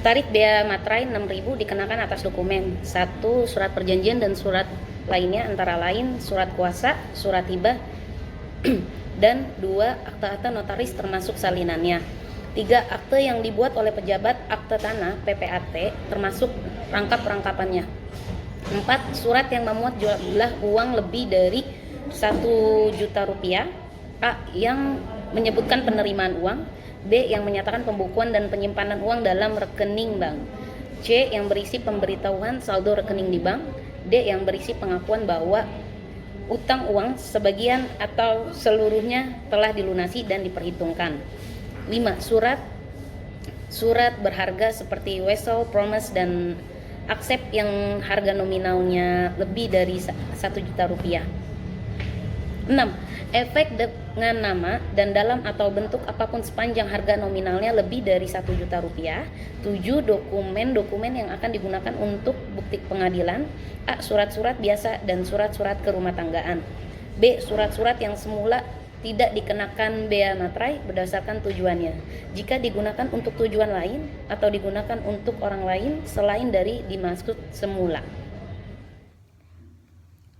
Tarif bea materai 6.000 dikenakan atas dokumen: 1. Surat perjanjian dan surat lainnya antara lain surat kuasa, surat hibah, dan 2. Akta-akta notaris termasuk salinannya. 3. Akte yang dibuat oleh pejabat akte tanah PPAT termasuk rangkap-rangkapannya. 4. Surat yang memuat jumlah uang lebih dari 1 juta rupiah. A. Yang menyebutkan penerimaan uang. B. Yang menyatakan pembukuan dan penyimpanan uang dalam rekening bank. C. Yang berisi pemberitahuan saldo rekening di bank. D. Yang berisi pengakuan bahwa utang uang sebagian atau seluruhnya telah dilunasi dan diperhitungkan. 5. Surat berharga seperti wesel, promise, dan accept yang harga nominalnya lebih dari 1 juta rupiah. 6. Efek dengan nama dan dalam atau bentuk apapun sepanjang harga nominalnya lebih dari 1 juta rupiah. 7. Dokumen-dokumen yang akan digunakan untuk bukti pengadilan. A. Surat-surat biasa dan surat-surat kerumah tanggaan. B. Surat-surat yang semula tidak dikenakan bea materai berdasarkan tujuannya, jika digunakan untuk tujuan lain atau digunakan untuk orang lain selain dari dimaksud semula.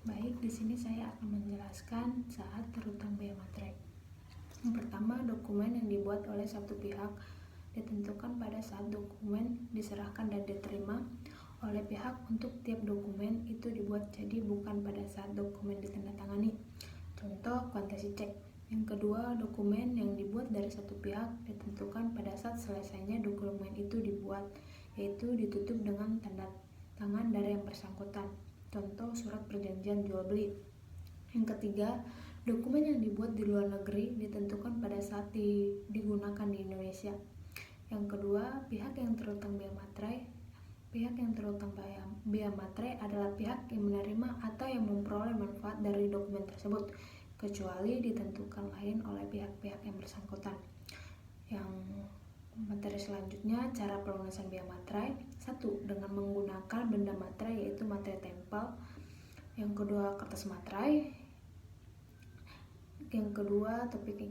Baik, di sini saya akan menjelaskan saat terhutang bea materai. Yang pertama, dokumen yang dibuat oleh satu pihak ditentukan pada saat dokumen diserahkan dan diterima oleh pihak. Untuk tiap dokumen itu dibuat, jadi bukan pada saat dokumen ditandatangani. Contoh kuantasi cek. Yang kedua, dokumen yang dibuat dari satu pihak ditentukan pada saat selesainya dokumen itu dibuat, yaitu ditutup dengan tanda tangan dari yang bersangkutan. Contoh surat perjanjian jual beli. Yang ketiga, dokumen yang dibuat di luar negeri ditentukan pada saat digunakan di Indonesia. Yang kedua, pihak yang terhutang bea materai. Pihak yang terhutang bea materai adalah pihak yang menerima atau yang memperoleh manfaat dari dokumen tersebut, kecuali ditentukan lain oleh pihak-pihak yang bersangkutan. Yang materi selanjutnya, cara pelunasan bea materai. 1. Dengan menggunakan benda materai, yaitu materai tempel. Yang kedua, kertas materai. Yang kedua, topik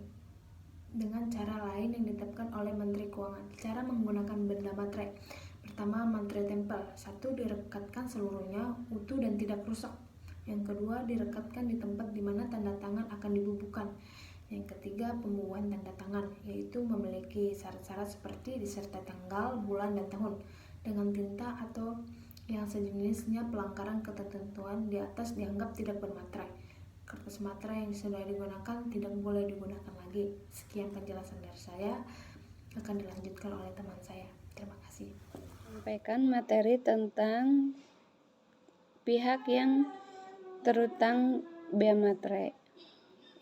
dengan cara lain yang ditetapkan oleh Menteri Keuangan. Cara menggunakan benda materai. Pertama, materai tempel. 1. Direkatkan seluruhnya utuh dan tidak rusak. Yang kedua, direkatkan di tempat di mana tanda tangan akan dibubuhkan. Yang ketiga, pembubuhan tanda tangan, yaitu memiliki syarat-syarat seperti disertai tanggal, bulan, dan tahun dengan tinta atau yang sejenisnya. Pelanggaran ketentuan di atas dianggap tidak bermaterai. Kertas materai yang sudah digunakan tidak boleh digunakan lagi. Sekian penjelasan dari saya, akan dilanjutkan oleh teman saya. Terima kasih. Sampaikan materi tentang pihak yang terhutang bea materai,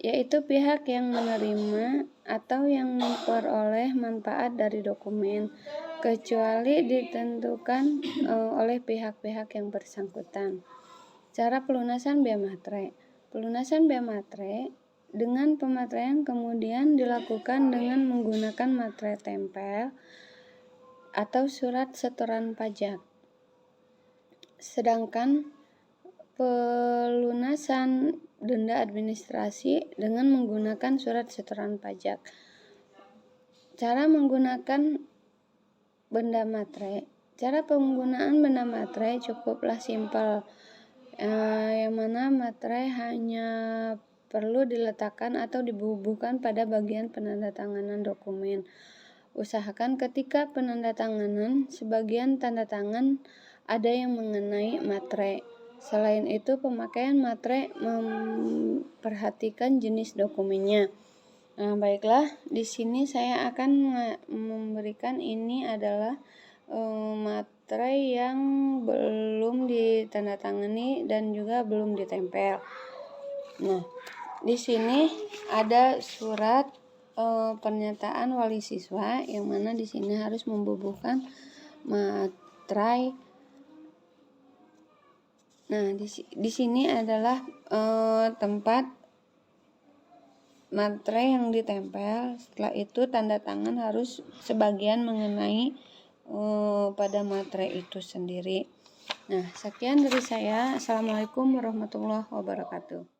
yaitu pihak yang menerima atau yang memperoleh manfaat dari dokumen, kecuali ditentukan oleh pihak-pihak yang bersangkutan. Cara pelunasan bea materai. Pelunasan bea materai dengan pemateraian kemudian dilakukan dengan menggunakan materai tempel atau surat setoran pajak. Sedangkan pelunasan denda administrasi dengan menggunakan surat setoran pajak. Cara menggunakan benda materai. Cara penggunaan benda materai cukuplah simpel, yang mana materai hanya perlu diletakkan atau dibubuhkan pada bagian penandatanganan dokumen. Usahakan ketika penandatanganan, sebagian tanda tangan ada yang mengenai materai. Selain itu, pemakaian materai memperhatikan jenis dokumennya. Nah, baiklah, di sini saya akan memberikan ini adalah materai yang belum ditandatangani dan juga belum ditempel. Nah, di sini ada surat pernyataan wali siswa, yang mana di sini harus membubuhkan materai. Nah, di sini adalah tempat materai yang ditempel. Setelah itu tanda tangan harus sebagian mengenai pada materai itu sendiri. Nah, sekian dari saya. Assalamualaikum warahmatullahi wabarakatuh.